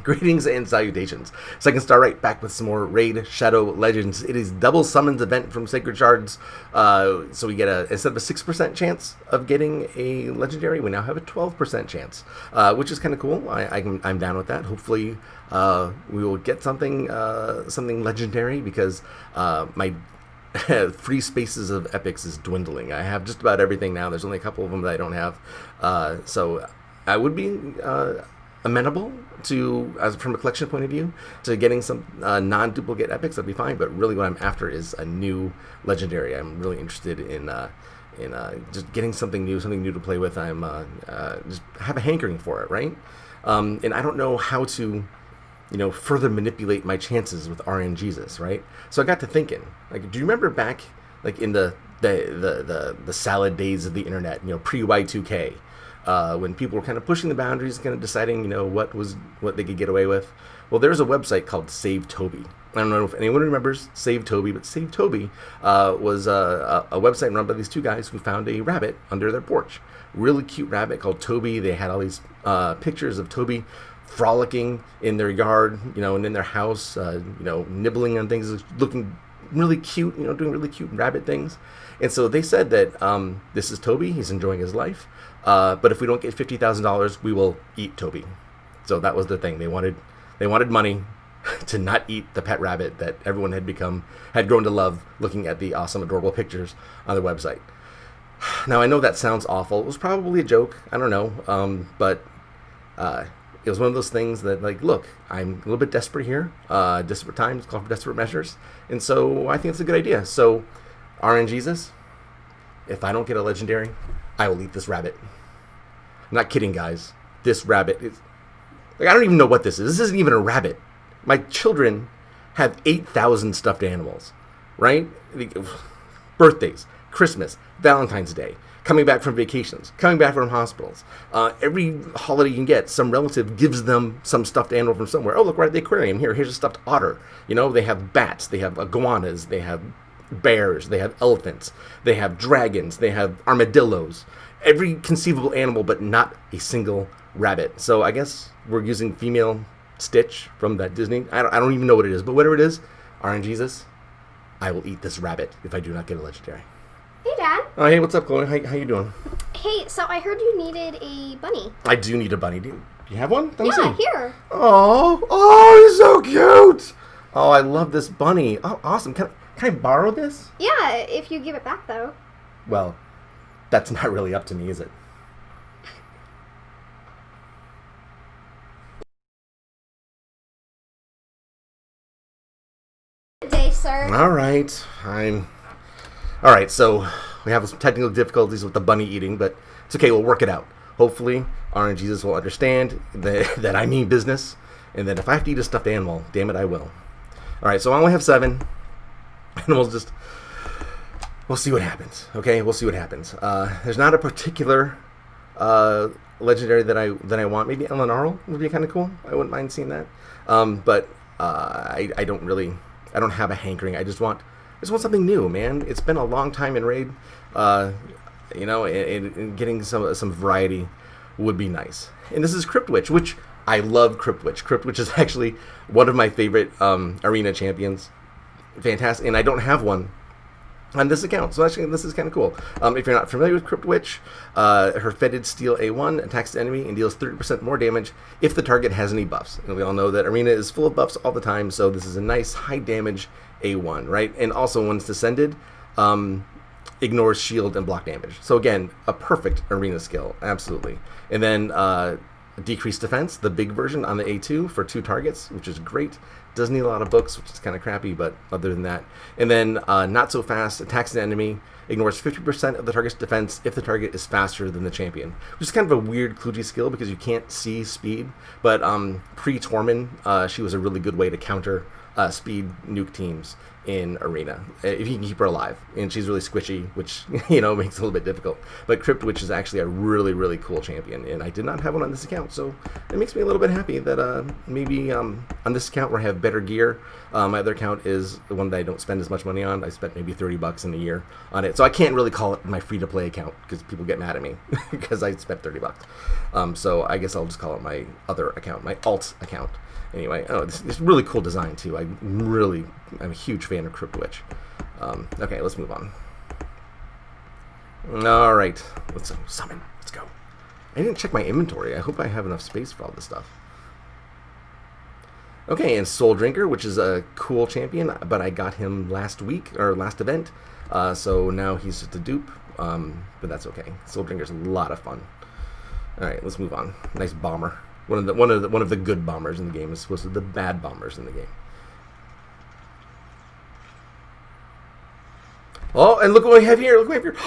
Greetings and salutations. Second star right, back with some more Raid Shadow Legends. It is double summons event from Sacred Shards. So we get instead of a 6% chance of getting a legendary, we now have a 12% chance, which is kind of cool. I'm down with that. Hopefully we will get something legendary, because my free spaces of epics is dwindling. I have just about everything now. There's only a couple of them that I don't have. So I would be amenable to, as from a collection point of view, to getting some non-duplicate epics. That'd be fine. But really, what I'm after is a new legendary. I'm really interested in just getting something new to play with. I'm just have a hankering for it, right? And I don't know how to, further manipulate my chances with RNGeezus, right? So I got to thinking, like, do you remember back, like, in the salad days of the internet, pre Y2K, when people were kind of pushing the boundaries, kind of deciding, what they could get away with? Well, there's a website called Save Toby. I don't know if anyone remembers Save Toby, but Save Toby was a website run by these two guys who found a rabbit under their porch. Really cute rabbit called Toby. They had all these pictures of Toby frolicking in their yard, and in their house, nibbling on things, looking really cute, doing really cute rabbit things. And so they said that this is Toby, he's enjoying his life, but if we don't get $50,000, we will eat Toby. So that was the thing. They wanted money to not eat the pet rabbit that everyone had grown to love, looking at the awesome, adorable pictures on their website. Now, I know that sounds awful. It was probably a joke. I don't know. But it was one of those things that, like, look, I'm a little bit desperate here. Desperate times call for desperate measures. And so I think it's a good idea. So, RNGeezus, if I don't get a legendary, I will eat this rabbit. I'm not kidding, guys. This rabbit is... Like, I don't even know what this is. This isn't even a rabbit. My children have 8,000 stuffed animals, right? Birthdays, Christmas, Valentine's Day, coming back from vacations, coming back from hospitals. Every holiday you can get, some relative gives them some stuffed animal from somewhere. Oh, look, right at the aquarium. Here's a stuffed otter. They have bats, they have iguanas, they have bears, they have elephants, they have dragons, they have armadillos. Every conceivable animal, but not a single rabbit. So I guess we're using female Stitch from that Disney. I don't even know what it is, but whatever it is, RNGeezus, I will eat this rabbit if I do not get a legendary. Hey, Dad. Oh, hey, what's up, Chloe? How you doing? Hey, so I heard you needed a bunny. I do need a bunny. Do you have one? Let me yeah, see. Here. Oh, he's so cute. Oh, I love this bunny. Oh, awesome. Can I borrow this? Yeah, if you give it back, though. Well, that's not really up to me, is it? Good day, sir. All right, so we have some technical difficulties with the bunny eating, but it's okay, we'll work it out. Hopefully, RNGeezus will understand that I mean business, and that if I have to eat a stuffed animal, damn it, I will. All right, so I only have 7, and we'll see what happens. Okay, we'll see what happens. There's not a particular legendary that I want. Maybe Elenarl would be kind of cool. I wouldn't mind seeing that. But I don't have a hankering. I just want something new, man. It's been a long time in Raid, and getting some variety would be nice. And this is Cryptwitch, which I love. Cryptwitch is actually one of my favorite arena champions. Fantastic, and I don't have one on this account, so actually this is kind of cool. If you're not familiar with Cryptwitch, her fetid steel A1 attacks the enemy and deals 30% more damage if the target has any buffs. And we all know that arena is full of buffs all the time, so this is a nice high damage A1, right? And also, when it's descended, ignores shield and block damage. So again, a perfect arena skill, absolutely. And then decreased defense, the big version on the A2 for 2 targets, which is great. Doesn't need a lot of books, which is kind of crappy, but other than that. And then not so fast, attacks the enemy, ignores 50% of the target's defense if the target is faster than the champion, which is kind of a weird kludgy skill because you can't see speed. But pre-Tormin, she was a really good way to counter speed nuke teams. in Arena, if you can keep her alive. And she's really squishy, which, you know, makes it a little bit difficult. But Crypt Witch is actually a really, really cool champion, and I did not have one on this account, so it makes me a little bit happy that maybe on this account where I have better gear. My other account is the one that I don't spend as much money on. I spent maybe $30 in a year on it, so I can't really call it my free-to-play account because people get mad at me because I spent $30. So I guess I'll just call it my other account, my alt account. Anyway, it's really cool design too. I'm a huge fan of Crypt Witch. Okay, let's move on. All right, let's summon. Let's go. I didn't check my inventory. I hope I have enough space for all this stuff. Okay, and Soul Drinker, which is a cool champion, but I got him last week or last event, so now he's just a dupe. But that's okay. Soul Drinker's a lot of fun. All right, let's move on. Nice bomber. One of the good bombers in the game is supposed to be the bad bombers in the game. Oh, and look what we have here! Look what we have here!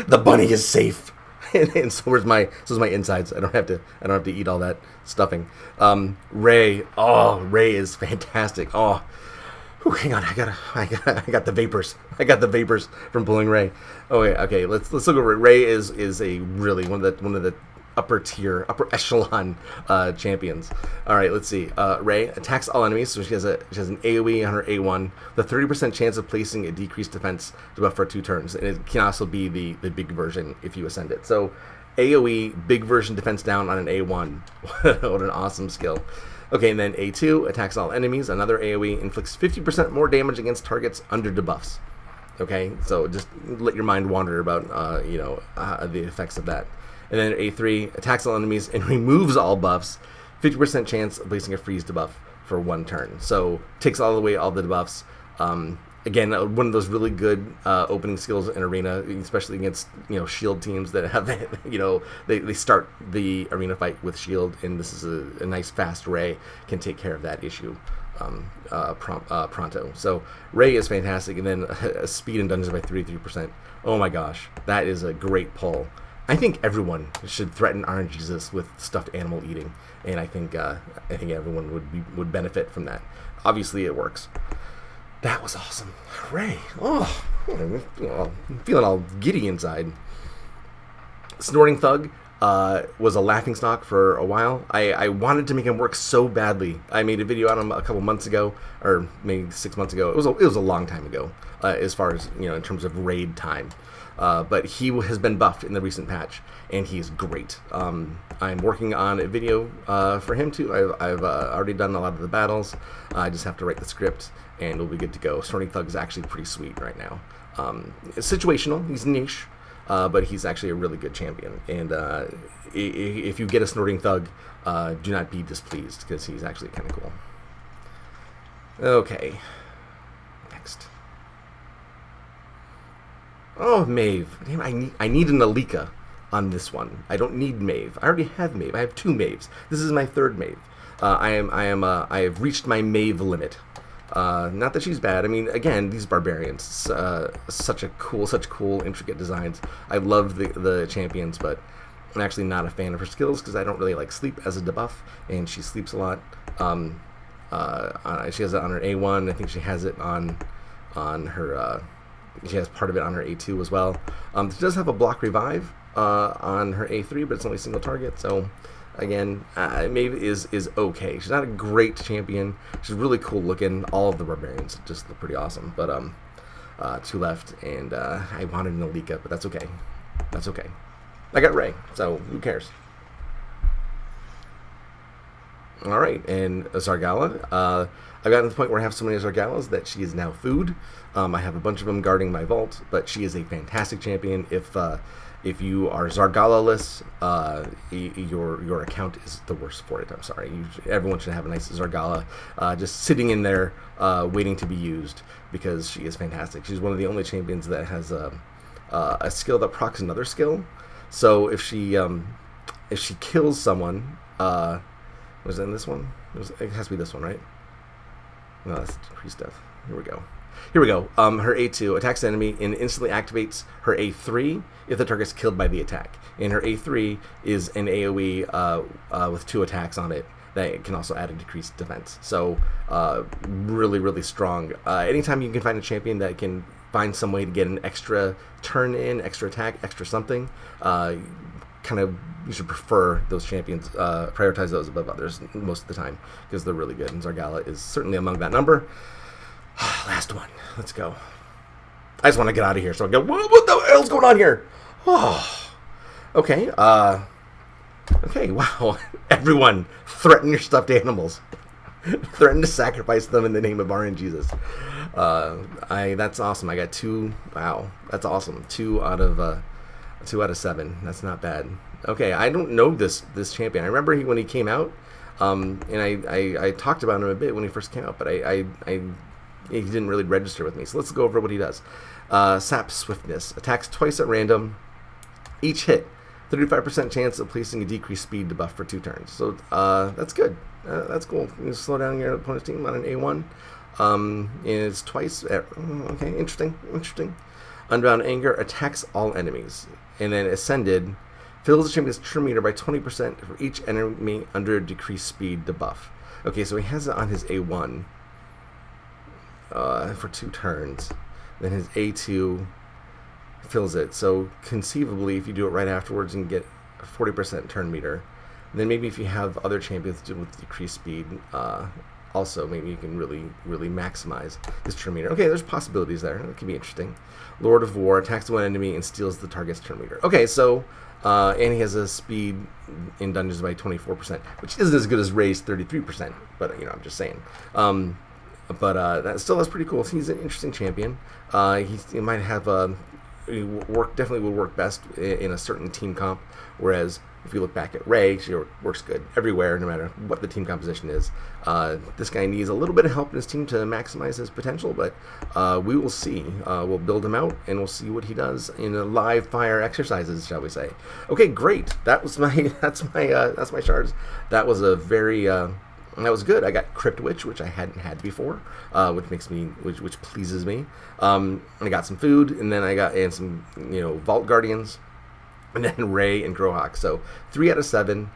The bunny is safe, and so is my insides. I don't have to eat all that stuffing. Ray, Ray is fantastic. Oh, whew, hang on, I got the vapors. I got the vapors from pulling Ray. Oh yeah, okay. Let's look over it. Ray is a really one of the upper tier, upper echelon champions. All right, let's see. Ray attacks all enemies, so she has an AOE on her A1, the 30% chance of placing a decreased defense debuff for 2 turns, and it can also be the big version if you ascend it. So AOE big version defense down on an A1. What an awesome skill. Okay, and then A2 attacks all enemies, another AOE, inflicts 50% more damage against targets under debuffs. Okay, so just let your mind wander about the effects of that. And then A3 attacks all enemies and removes all buffs, 50% chance of placing a freeze debuff for 1 turn. So takes all the debuffs. Again, one of those really good opening skills in Arena, especially against shield teams that have they start the arena fight with shield, and this is a nice fast Ray can take care of that issue pronto. So Ray is fantastic, and then speed in dungeons by 33%. Oh my gosh, that is a great pull. I think everyone should threaten RNGeezus with stuffed animal eating, and I think everyone would benefit from that. Obviously, it works. That was awesome, Ray. Oh, I'm feeling all giddy inside. Snorting Thug was a laughingstock for a while. I wanted to make him work so badly. I made a video on him a couple months ago, or maybe 6 months ago. It was a long time ago, as far as in terms of raid time. But he has been buffed in the recent patch, and he's great. I'm working on a video for him too. I've already done a lot of the battles. I just have to write the script, and we'll be good to go. Snorting Thug is actually pretty sweet right now. It's situational. He's niche. But he's actually a really good champion, and if you get a Snorting Thug, do not be displeased, because he's actually kind of cool. Okay, next. Oh, Maeve. Damn, I need an Alika on this one. I don't need Maeve. I already have Maeve. I have 2 Maeves. This is my 3rd Maeve. I have reached my Maeve limit. Not that she's bad. I mean, again, these barbarians, such cool, intricate designs. I love the champions, but I'm actually not a fan of her skills because I don't really like sleep as a debuff, and she sleeps a lot. She has it on her A1. I think she has it on her. She has part of it on her A2 as well. She does have a block revive on her A3, but it's only single target, so. Again, Maeve is okay. She's not a great champion. She's really cool looking. All of the barbarians just look pretty awesome. But 2 left, and I wanted an Alika, but that's okay. That's okay. I got Ray, so who cares? All right, and Zargala. I've gotten to the point where I have so many Zargalas that she is now food. I have a bunch of them guarding my vault, but she is a fantastic champion. If you are Zargala-less, your account is the worst for it. I'm sorry. Everyone should have a nice Zargala just sitting in there waiting to be used, because she is fantastic. She's one of the only champions that has a skill that procs another skill. So if she kills someone, was it in this one? It has to be this one, right? No, that's increased death. Here we go. Here we go. Her A2 attacks the enemy and instantly activates her A3 if the target's killed by the attack. And her A3 is an AoE with 2 attacks on it that can also add a decreased defense. So really, really strong. Anytime you can find a champion that can find some way to get an extra turn in, extra attack, extra something, you should prefer those champions, prioritize those above others most of the time because they're really good. And Zargala is certainly among that number. Last one. Let's go. I just want to get out of here. So I go, what the hell's going on here? Oh, okay. Okay, wow. Everyone, threaten your stuffed animals. Threaten to sacrifice them in the name of RNGeezus. That's awesome. I got 2. Wow, that's awesome. 2 out of 7. That's not bad. Okay, I don't know this champion. I remember when he came out, and I talked about him a bit when he first came out, but he didn't really register with me. So let's go over what he does. Sap Swiftness. Attacks twice at random. Each hit. 35% chance of placing a decreased speed debuff for 2 turns. So that's good. That's cool. You slow down your opponent's team on an A1. And it's twice. Okay, interesting. Unbound Anger attacks all enemies. And then Ascended fills the champion's turn meter by 20% for each enemy under decreased speed debuff. Okay, so he has it on his A1 for 2 turns. Then his A2 fills it. So conceivably, if you do it right afterwards, you can get a 40% turn meter. And then maybe if you have other champions do with decreased speed, also maybe you can really maximize his turn meter. Okay, there's possibilities there. That could be interesting. Lord of War attacks one enemy and steals the target's turn meter. Okay, so and he has a speed in dungeons by 24%, which isn't as good as Ray's 33%. But I'm just saying. But that's pretty cool. He's an interesting champion. He might have definitely would work best in a certain team comp. Whereas if you look back at Ray, she works good everywhere, no matter what the team composition is. This guy needs a little bit of help in his team to maximize his potential, but we will see. We'll build him out, and we'll see what he does in the live fire exercises, shall we say? Okay, great. That's my shards. That was a very that was good. I got Crypt Witch, which I hadn't had before, which pleases me. I got some food, and then I got some Vault Guardians. And then Ray and Growhawk. So 3 out of 7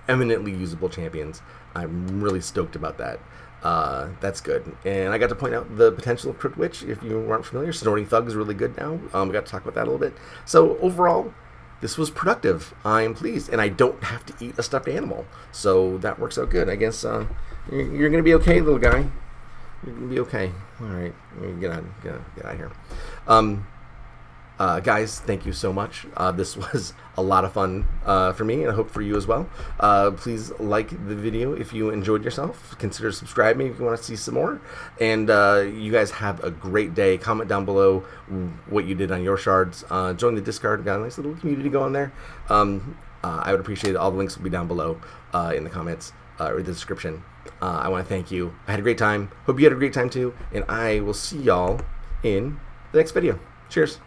eminently usable champions. I'm really stoked about that. That's good. And I got to point out the potential of Crypt Witch. If you aren't familiar, Snorting Thug is really good now. We got to talk about that a little bit. So overall, this was productive. I'm pleased. And I don't have to eat a stuffed animal. So that works out good. I guess you're going to be okay, little guy. You're going to be okay. All right. Get out of here. Guys, thank you so much. This was a lot of fun for me, and I hope for you as well. Please like the video if you enjoyed yourself. Consider subscribing if you want to see some more. And you guys have a great day. Comment down below what you did on your shards. Join the Discord. Got a nice little community going there. I would appreciate it. All the links will be down below in the comments or the description. I want to thank you. I had a great time. Hope you had a great time too. And I will see y'all in the next video. Cheers.